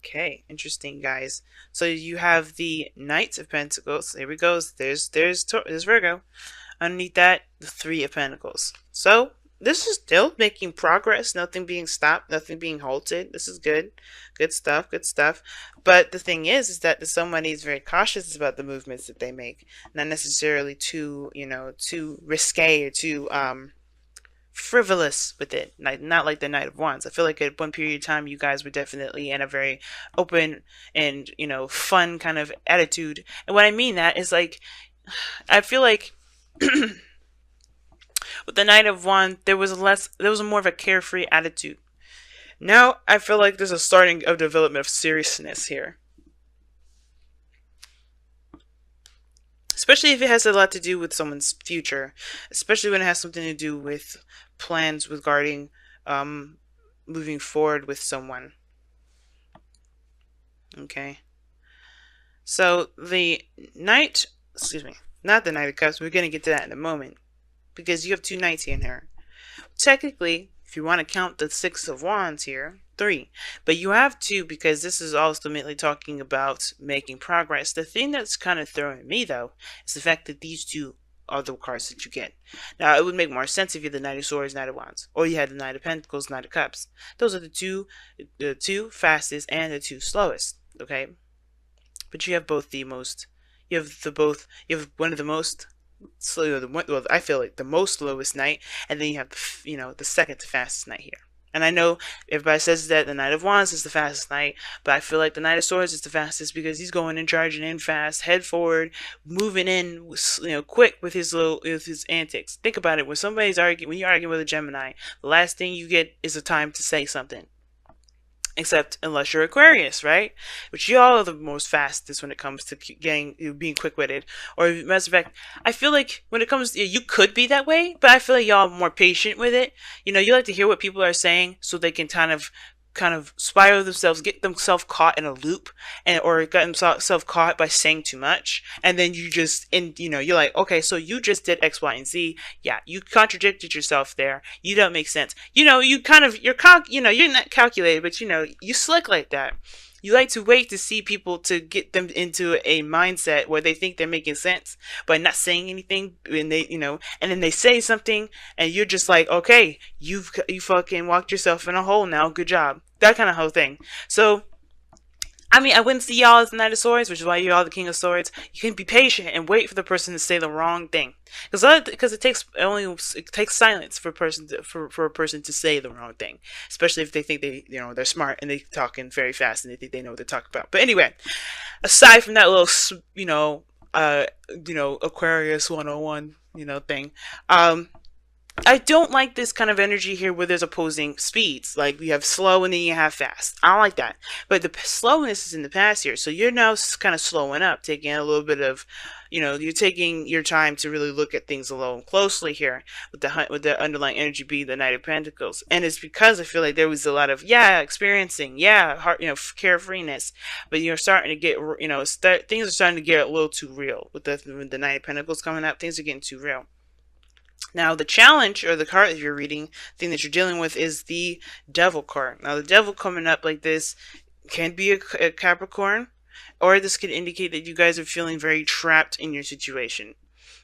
Okay, interesting, guys. So you have the Knight of Pentacles. There we go. There's Virgo. Underneath that, the Three of Pentacles. So this is still making progress. Nothing being stopped. Nothing being halted. This is good. Good stuff. Good stuff. But the thing is that somebody is very cautious about the movements that they make. Not necessarily too, too risque or too frivolous with it, not like the Knight of Wands. I feel like at one period of time you guys were definitely in a very open and fun kind of attitude. And what I mean that is like, I feel like with the Knight of Wands there was more of a carefree attitude. Now I feel like there's a starting of development of seriousness here, especially if it has a lot to do with someone's future, especially when it has something to do with plans regarding moving forward with someone. Okay, so the Knight, excuse me, not the Knight of Cups, we're going to get to that in a moment, because you have two Knights here and here. Technically, if you want to count the Six of Wands here, three, but you have two because this is ultimately talking about making progress. The thing that's kind of throwing me though is the fact that these two are the cards that you get. Now it would make more sense if you had the Knight of Swords, Knight of Wands, or you had the Knight of Pentacles, Knight of Cups. Those are the two fastest and the two slowest. Okay, but you have both the most. You have one of the most slow. Well, I feel like the most slowest Knight, and then you have the second to fastest Knight here. And I know everybody says that the Knight of Wands is the fastest Knight, but I feel like the Knight of Swords is the fastest because he's going and charging in fast, head forward, moving in, quick with his antics. Think about it: when you're arguing with a Gemini, the last thing you get is a time to say something. Except unless you're Aquarius, right? Which y'all are the most fastest when it comes to being quick-witted. Or matter of fact, I feel like when it comes to, you could be that way, but I feel like y'all are more patient with it. You like to hear what people are saying so they can kind of spiral themselves, get themselves caught in a loop, or get themselves caught by saying too much, and then you're like, okay, so you just did X, Y, and Z. Yeah, you contradicted yourself there. You don't make sense. You're not calculated, but you slick like that. You like to wait to see people to get them into a mindset where they think they're making sense by not saying anything, and and then they say something, and you're just like, okay, you fucking walked yourself in a hole now. Good job. That kind of whole thing. So, I mean, I wouldn't see y'all as the Knight of Swords, which is why you're all the King of Swords. You can be patient and wait for the person to say the wrong thing, because it takes silence for a person to say the wrong thing, especially if they think they're smart and they're talking very fast and they think they know what they're talking about. But anyway, aside from that little Aquarius 101 thing, I don't like this kind of energy here where there's opposing speeds. Like, you have slow and then you have fast. I don't like that. But the slowness is in the past here. So you're now kind of slowing up, taking a little bit of, you're taking your time to really look at things a little closely here with the underlying energy being the Knight of Pentacles. And it's because I feel like there was a lot of, experiencing, heart, carefreeness. But you're starting to get, things are starting to get a little too real. With the Knight of Pentacles coming up, things are getting too real. Now, the challenge, or the card that you're reading, thing that you're dealing with, is the Devil card. Now, the Devil coming up like this can be a Capricorn, or this could indicate that you guys are feeling very trapped in your situation.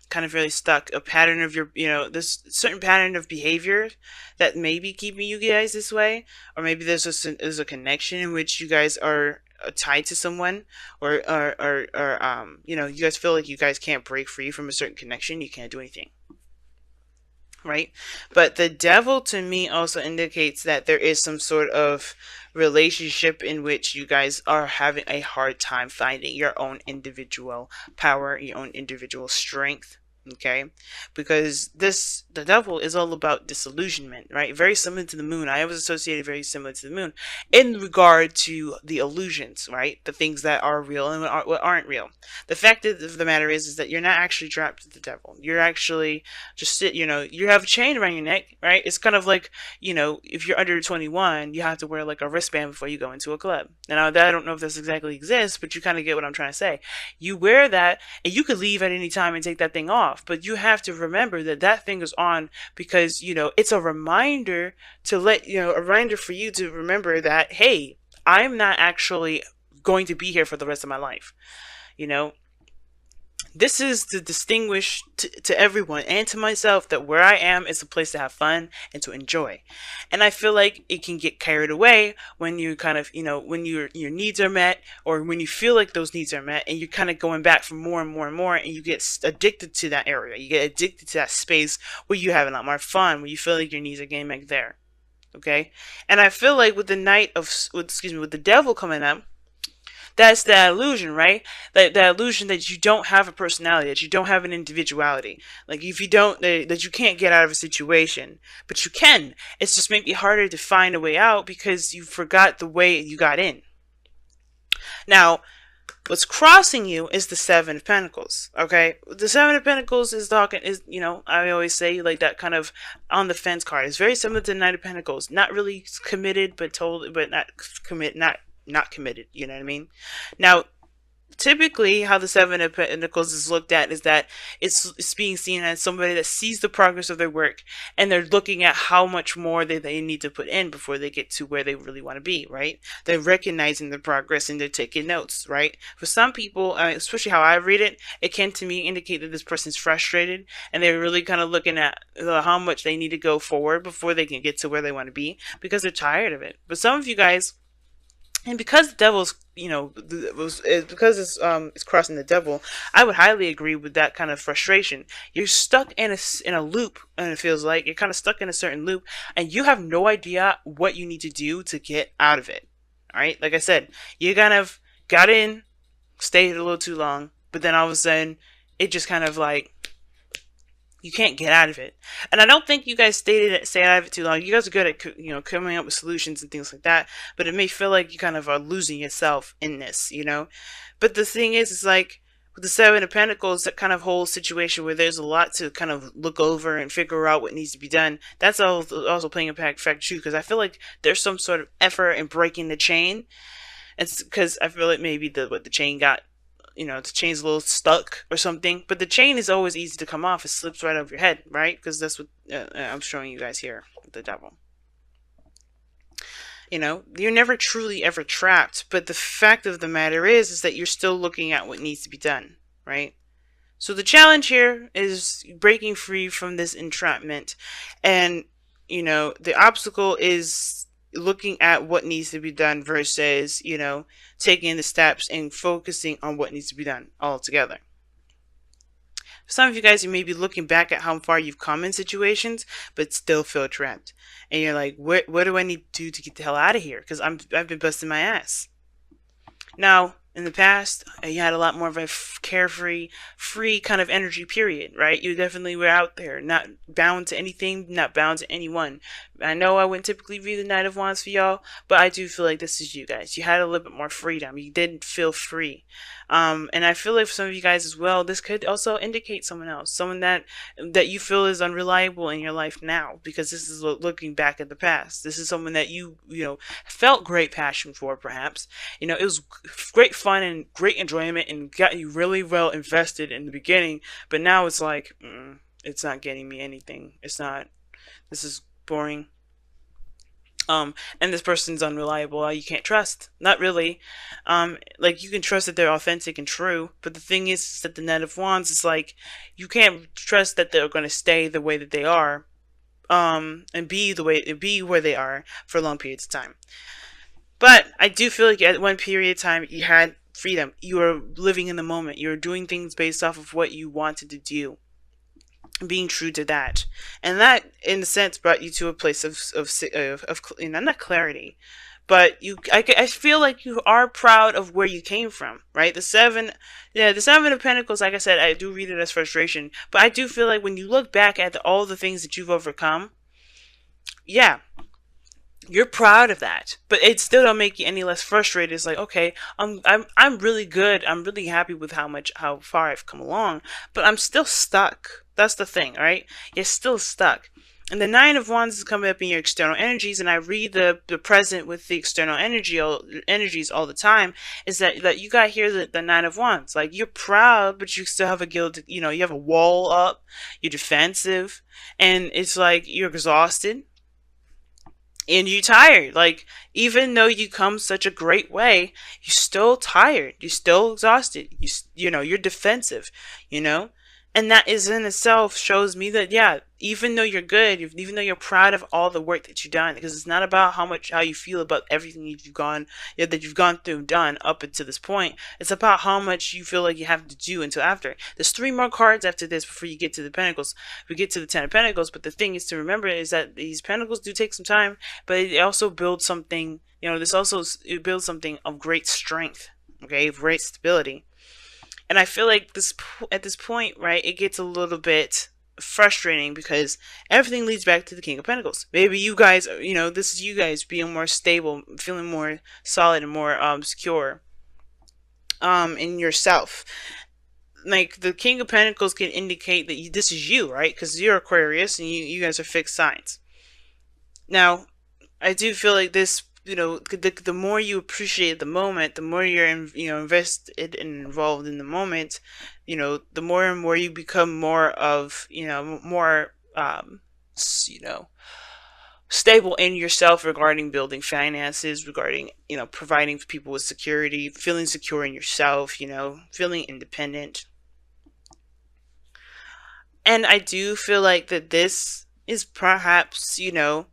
Kind of really stuck. A pattern of this certain pattern of behavior that may be keeping you guys this way. Or maybe there's a connection in which you guys are tied to someone, or you guys feel like you guys can't break free from a certain connection. You can't do anything. Right? But the Devil to me also indicates that there is some sort of relationship in which you guys are having a hard time finding your own individual power, your own individual strength. Okay, because the Devil is all about disillusionment, right? Very similar to the moon. I always associated very similar to the moon in regard to the illusions, right? The things that are real and what aren't real. The fact of the matter is that you're not actually trapped with the Devil. You're actually just you have a chain around your neck, right? It's kind of like, if you're under 21, you have to wear like a wristband before you go into a club. Now, I don't know if this exactly exists, but you kind of get what I'm trying to say. You wear that, and you could leave at any time and take that thing off. But you have to remember that thing is on because, it's a reminder to a reminder for you to remember that, hey, I'm not actually going to be here for the rest of my life. You know, this is to distinguish to everyone and to myself that where I am is a place to have fun and to enjoy. And I feel like it can get carried away when you kind of, when your needs are met, or when you feel like those needs are met, and you're kind of going back for more and more and more, and you get addicted to that area. You get addicted to that space where you have a lot more fun, where you feel like your needs are getting back there. Okay? And I feel like with the with the devil coming up, that's the illusion, right? That illusion that you don't have a personality, that you don't have an individuality. Like if you don't, that you can't get out of a situation, but you can. It's just maybe harder to find a way out because you forgot the way you got in. Now, what's crossing you is the Seven of Pentacles. Okay, the Seven of Pentacles is talking is I always say like that kind of on the fence card. It's very similar to the Knight of Pentacles. Not really committed, but not committed. You know what I mean? Now, typically, how the Seven of Pentacles is looked at is that it's being seen as somebody that sees the progress of their work, and they're looking at how much more they need to put in before they get to where they really want to be, right? They're recognizing the progress and they're taking notes, right? For some people, especially how I read it, it can to me indicate that this person's frustrated and they're really kind of looking at how much they need to go forward before they can get to where they want to be because they're tired of it. But some of you guys, and because the devil's, because it's crossing the devil, I would highly agree with that kind of frustration. You're stuck in a loop, and it feels like you're kind of stuck in a certain loop, and you have no idea what you need to do to get out of it. All right, like I said, you kind of got in, stayed a little too long, but then all of a sudden, it just kind of like, you can't get out of it. And I don't think you guys stay out of it too long. You guys are good at, coming up with solutions and things like that. But it may feel like you kind of are losing yourself in this, But the thing is, it's like with the Seven of Pentacles, that kind of whole situation where there's a lot to kind of look over and figure out what needs to be done. That's also playing a factor too, because I feel like there's some sort of effort in breaking the chain. It's because I feel like maybe the chain got, the chain's a little stuck or something, but the chain is always easy to come off. It slips right over your head, right? Because that's what I'm showing you guys here with the devil. You're never truly ever trapped, but the fact of the matter is that you're still looking at what needs to be done, right? So the challenge here is breaking free from this entrapment, and the obstacle is looking at what needs to be done versus, taking the steps and focusing on what needs to be done altogether. For some of you guys, you may be looking back at how far you've come in situations, but still feel trapped. And you're like, what do I need to do to get the hell out of here? Because I've been busting my ass. Now, in the past, you had a lot more of a carefree, free kind of energy period, right? You definitely were out there, not bound to anything, not bound to anyone. I know I wouldn't typically read the Knight of Wands for y'all, but I do feel like this is you guys. You had a little bit more freedom. You didn't feel free. And I feel like for some of you guys as well, this could also indicate someone else, someone that you feel is unreliable in your life now, because this is looking back at the past. This is someone that you felt great passion for, perhaps. It was great fun and great enjoyment and got you really well invested in the beginning, but now it's like, it's not getting me anything. This is boring. And this person's unreliable. You can't trust. Not really. Like, you can trust that they're authentic and true, but the thing is that the Knight of Wands is like, you can't trust that they're going to stay the way that they are, and be where they are for long periods of time. But I do feel like at one period of time, you had freedom. You were living in the moment. You were doing things based off of what you wanted to do, being true to that, and that, in a sense, brought you to a place of not clarity, but I feel like you are proud of where you came from, right? The Seven of Pentacles, like I said, I do read it as frustration, but I do feel like when you look back at all the things that you've overcome, yeah, you're proud of that, but it still don't make you any less frustrated. It's like, okay, I'm really good. I'm really happy with how far I've come along, but I'm still stuck. That's the thing, right? You're still stuck. And the Nine of Wands is coming up in your external energies, and I read the present with the external energies all the time. Is that you got here the Nine of Wands? Like, you're proud, but you still have a guilt. You have a wall up. You're defensive, and it's like you're exhausted. and you tired. Like, even though you come such a great way, you're still tired. You're still exhausted. You know, you're defensive, you know? And that is in itself shows me that, yeah, even though you're good, even though you're proud of all the work that you've done, because it's not about how you feel about everything that you've gone through and done up until this point. It's about how much you feel like you have to do until after. There's 3 more cards after this before you get to the Pentacles. We get to the 10 of Pentacles, but the thing is to remember is that these Pentacles do take some time, but it also builds something, you know, it builds something of great strength, okay, of great stability. And I feel like at this point, right, it gets a little bit frustrating because everything leads back to the King of Pentacles. Maybe you guys, you know, this is you guys being more stable, feeling more solid and more secure in yourself. Like, the King of Pentacles can indicate that this is you, right? Because you're Aquarius and you guys are fixed signs. Now, I do feel like this, you know, the more you appreciate the moment, the more you're invested and involved in the moment, you know, the more and more you become more of, you know, more you know, stable in yourself regarding building finances, regarding, you know, providing people with security, feeling secure in yourself, you know, feeling independent. And I do feel like that this is perhaps, you know,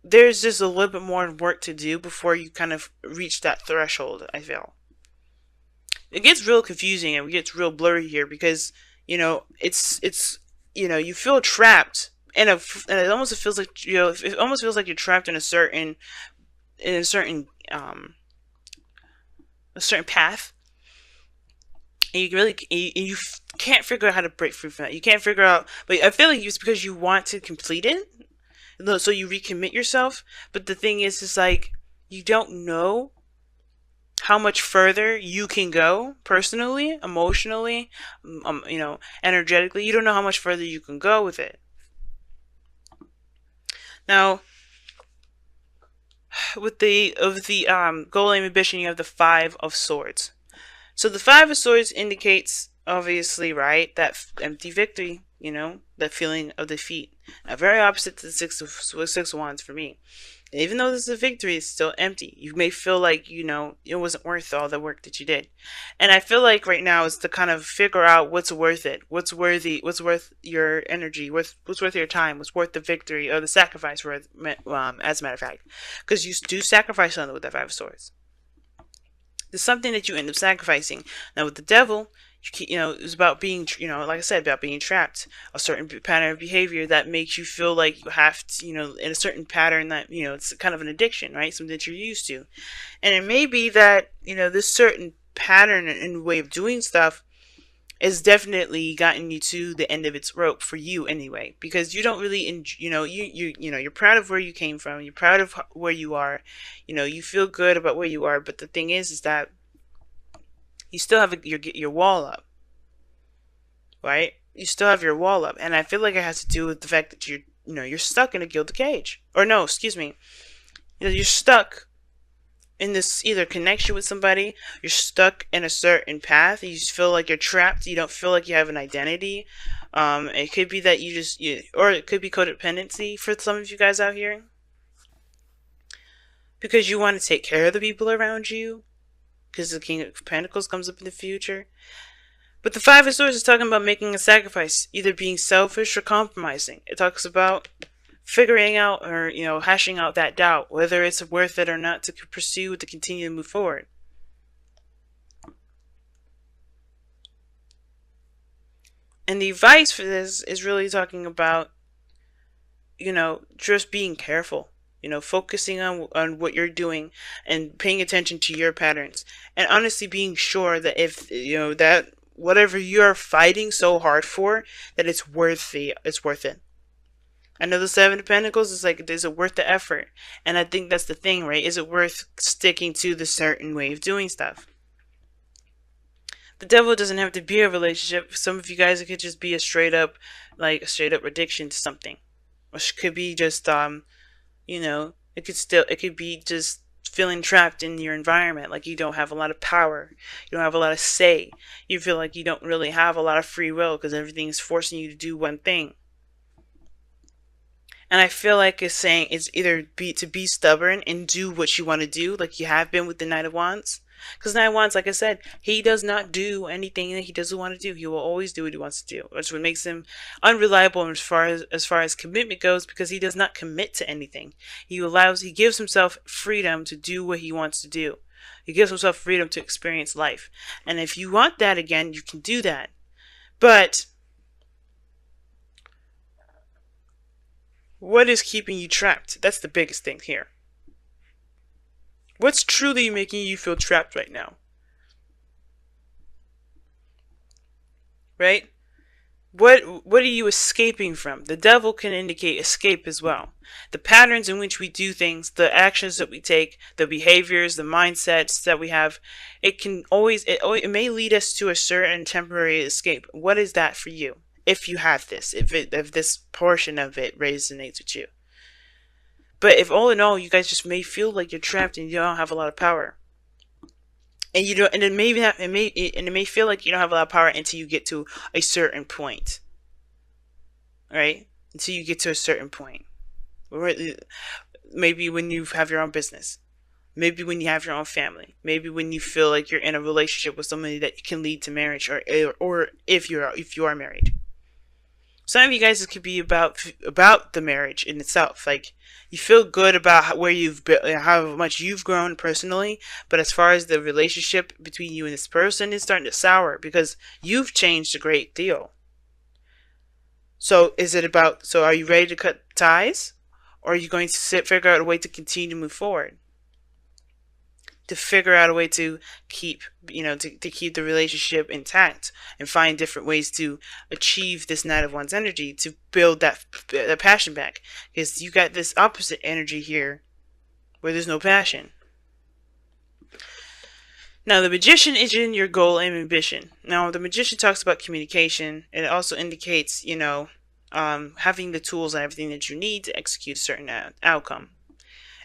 there's just a little bit more work to do before you kind of reach that threshold, I feel. It gets real confusing and it gets real blurry here because, you know, it's you know, you feel trapped and it almost feels like, you know, it almost feels like you're trapped in a certain a certain path. And you can't figure out how to break free from that. You can't figure out, but I feel like it's because you want to complete it, so you recommit yourself. But the thing is like, you don't know how much further you can go personally, emotionally, you know, energetically. You don't know how much further you can go with it. Now, with the goal, aim, ambition, you have the 5 of Swords. So the 5 of Swords indicates, obviously, right, that empty victory, you know, that feeling of defeat. Now, very opposite to the 6 of Wands for me. Even though this is a victory, it's still empty. You may feel like, you know, it wasn't worth all the work that you did. And I feel like right now is to kind of figure out what's worth it. What's worth your energy, what's worth your time, what's worth the victory or the sacrifice, as a matter of fact. Because you do sacrifice something with that 5 of Swords. There's something that you end up sacrificing. Now with the Devil, you know, it's about being, you know, like I said, about being trapped. A certain pattern of behavior that makes you feel like you have to, you know, in a certain pattern that, you know, it's kind of an addiction, right? Something that you're used to. And it may be that, you know, this certain pattern and way of doing stuff has definitely gotten you to the end of its rope for you anyway, because you don't really, you know, you're proud of where you came from, you're proud of where you are, you know, you feel good about where you are, but the thing is that you still have your wall up, right? You still have your wall up, and I feel like it has to do with the fact that you're stuck in a gilded cage, or no, excuse me, you're stuck in this either connection with somebody, you're stuck in a certain path, you just feel like you're trapped, you don't feel like you have an identity. It could be that or it could be codependency for some of you guys out here, because you want to take care of the people around you, because the King of Pentacles comes up in the future. But the 5 of Swords is talking about making a sacrifice, either being selfish or compromising. It talks about figuring out, or, you know, hashing out that doubt, whether it's worth it or not to pursue, to continue to move forward. And the advice for this is really talking about, you know, just being careful, you know, focusing on what you're doing and paying attention to your patterns, and honestly being sure that if, you know, that whatever you're fighting so hard for, that it's worth it. I know the 7 of Pentacles is like, is it worth the effort? And I think that's the thing, right? Is it worth sticking to the certain way of doing stuff? The Devil doesn't have to be a relationship. Some of you guys, it could just be a straight up addiction to something. Which could be just, you know, it could be just feeling trapped in your environment. Like you don't have a lot of power. You don't have a lot of say. You feel like you don't really have a lot of free will because everything is forcing you to do one thing. And I feel like it's saying it's either to be stubborn and do what you want to do, like you have been with the Knight of Wands. Because Knight of Wands, like I said, he does not do anything that he doesn't want to do. He will always do what he wants to do, which what makes him unreliable as far as commitment goes, because he does not commit to anything. He gives himself freedom to do what he wants to do. He gives himself freedom to experience life. And if you want that again, you can do that. But what is keeping you trapped? That's the biggest thing here. What's truly making you feel trapped right now? Right? What are you escaping from? The devil can indicate escape as well. The patterns in which we do things, the actions that we take, the behaviors, the mindsets that we have, it may lead us to a certain temporary escape. What is that for you? If you have this, if this portion of it resonates with you. But if all in all, you guys just may feel like you're trapped and you don't have a lot of power, and you don't, and it may feel like you don't have a lot of power until you get to a certain point, right? Until you get to a certain point, maybe when you have your own business, maybe when you have your own family, maybe when you feel like you're in a relationship with somebody that can lead to marriage, or if you are married. Some of you guys, it could be about the marriage in itself. Like, you feel good about where you've been, how much you've grown personally, but as far as the relationship between you and this person is starting to sour because you've changed a great deal. So are you ready to cut ties? Or are you going to figure out a way to continue to move forward? To figure out a way to keep, to keep the relationship intact and find different ways to achieve this Knight of Wands energy, to build that passion back. Because you got this opposite energy here where there's no passion. Now, the Magician is in your goal and ambition. Now, the Magician talks about communication. It also indicates, having the tools and everything that you need to execute a certain outcome.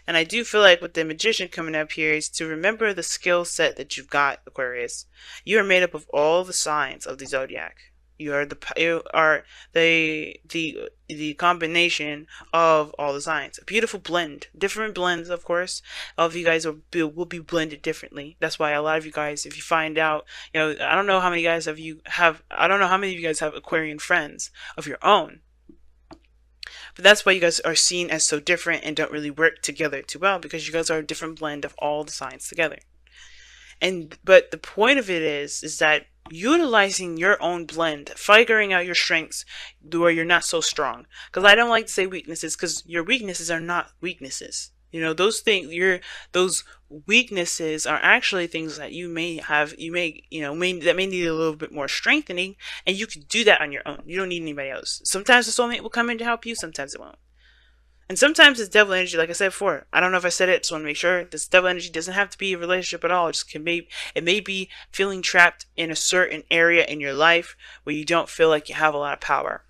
And I do feel like with the Magician coming up here is to remember the skill set that you've got, Aquarius. You are made up of all the signs of the zodiac. You are the combination of all the signs. A beautiful blend, different blends, of course. All of you guys will be blended differently. That's why a lot of you guys, if you find out, I don't know how many guys of you have Aquarian friends of your own. But that's why you guys are seen as so different and don't really work together too well, because you guys are a different blend of all the signs together. But the point of it is that utilizing your own blend, figuring out your strengths where you're not so strong. Because I don't like to say weaknesses, because your weaknesses are not weaknesses. Those weaknesses are actually things that you may have, that may need a little bit more strengthening, and you can do that on your own. You don't need anybody else. Sometimes the soulmate will come in to help you, sometimes it won't. And sometimes it's devil energy, like I said before. I don't know if I said it, just want to make sure. This devil energy doesn't have to be a relationship at all. It may be feeling trapped in a certain area in your life where you don't feel like you have a lot of power.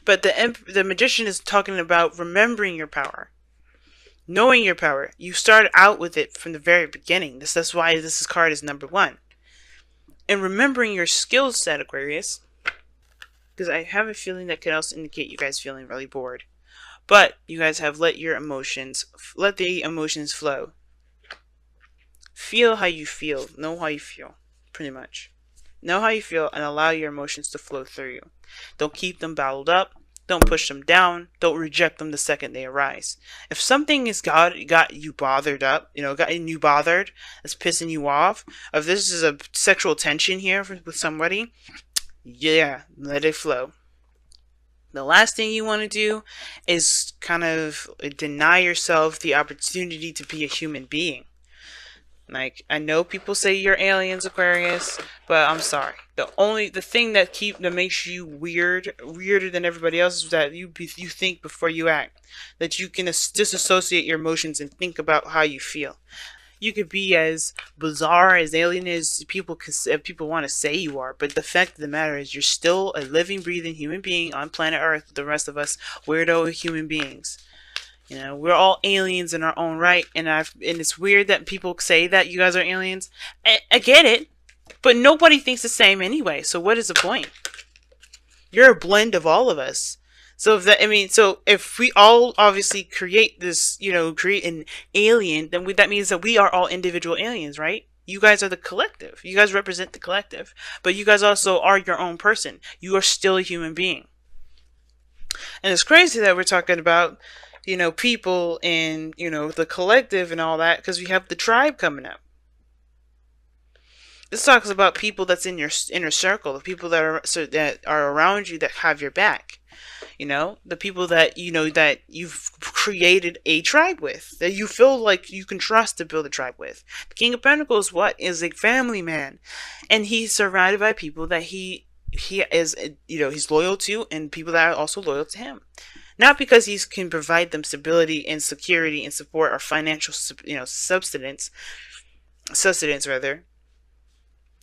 But the Magician is talking about remembering your power, knowing your power. You started out with it from the very beginning. That's why this card is number 1. And remembering your skill set, Aquarius, because I have a feeling that could also indicate you guys feeling really bored. But you guys have let the emotions flow. Feel how you feel. Know how you feel, pretty much. Know how you feel and allow your emotions to flow through you. Don't keep them bottled up. Don't push them down. Don't reject them the second they arise. If something has got you bothered up, gotten you bothered, that's pissing you off, if this is a sexual tension here with somebody, yeah, let it flow. The last thing you want to do is kind of deny yourself the opportunity to be a human being. Like, I know people say you're aliens, Aquarius, but I'm sorry. The thing that makes you weirder than everybody else, is that you think before you act. That you can disassociate your emotions and think about how you feel. You could be as bizarre, as alien as people want to say you are, but the fact of the matter is you're still a living, breathing human being on planet Earth with the rest of us weirdo human beings. We're all aliens in our own right, and it's weird that people say that you guys are aliens. I get it, but nobody thinks the same anyway, so what is the point? You're a blend of all of us. So if that, I mean, so if we all obviously create this, create an alien, then that means that we are all individual aliens, right? You guys are the collective. You guys represent the collective, but you guys also are your own person. You are still a human being. And it's crazy that we're talking about, people and, the collective and all that, because we have the tribe coming up. This talks about people that's in your inner circle, the people that are around you that have your back. The people that that you've created a tribe with, that you feel like you can trust to build a tribe with. The King of Pentacles, is a family man, and he's surrounded by people that he is, he's loyal to, and people that are also loyal to him. Not because he can provide them stability and security and support or financial, sustenance rather.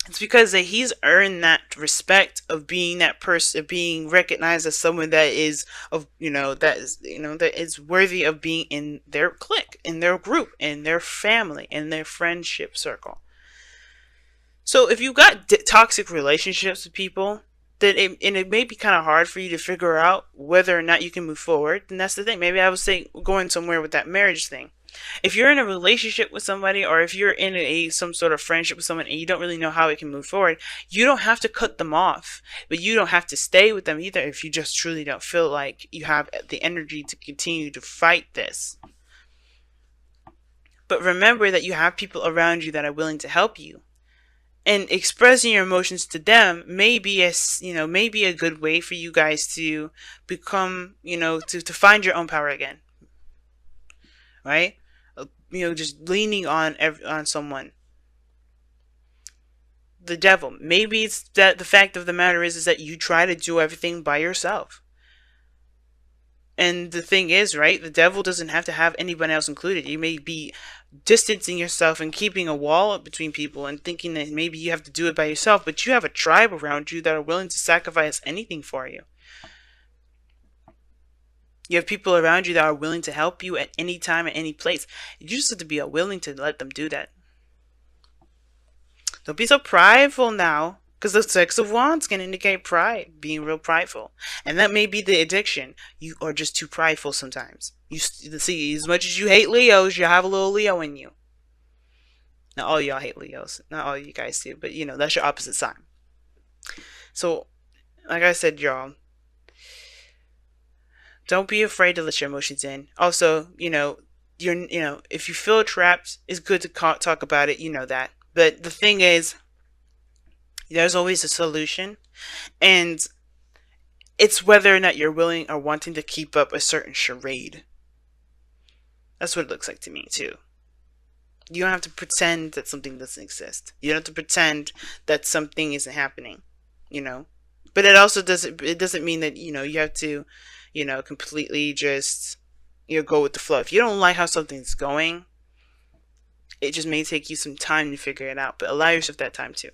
It's because that he's earned that respect of being that person, of being recognized as someone that is that is worthy of being in their clique, in their group, in their family, in their friendship circle. So if you've got toxic relationships with people, then it may be kind of hard for you to figure out whether or not you can move forward. And that's the thing. Maybe I would say going somewhere with that marriage thing. If you're in a relationship with somebody, or if you're in some sort of friendship with someone and you don't really know how it can move forward, you don't have to cut them off, but you don't have to stay with them either if you just truly don't feel like you have the energy to continue to fight this. But remember that you have people around you that are willing to help you. And expressing your emotions to them may be a good way for you guys to become, to find your own power again. Right? Just leaning on someone. The devil. Maybe it's that the fact of the matter is that you try to do everything by yourself. And the thing is, right, the devil doesn't have to have anyone else included. You may be distancing yourself and keeping a wall up between people and thinking that maybe you have to do it by yourself, but you have a tribe around you that are willing to sacrifice anything for you. You have people around you that are willing to help you at any time, at any place. You just have to be willing to let them do that. Don't be so prideful now, because the Six of Wands can indicate pride, being real prideful. And that may be the addiction. You are just too prideful sometimes. You see, as much as you hate Leos, you have a little Leo in you. Not all y'all hate Leos. Not all you guys do, but that's your opposite sign. So, like I said, y'all, don't be afraid to let your emotions in. Also, if you feel trapped, it's good to talk about it. You know that. But the thing is, there's always a solution, and it's whether or not you're willing or wanting to keep up a certain charade. That's what it looks like to me too. You don't have to pretend that something doesn't exist. You don't have to pretend that something isn't happening. But it also doesn't mean that you have to completely just go with the flow. If you don't like how something's going, it just may take you some time to figure it out, but allow yourself that time too.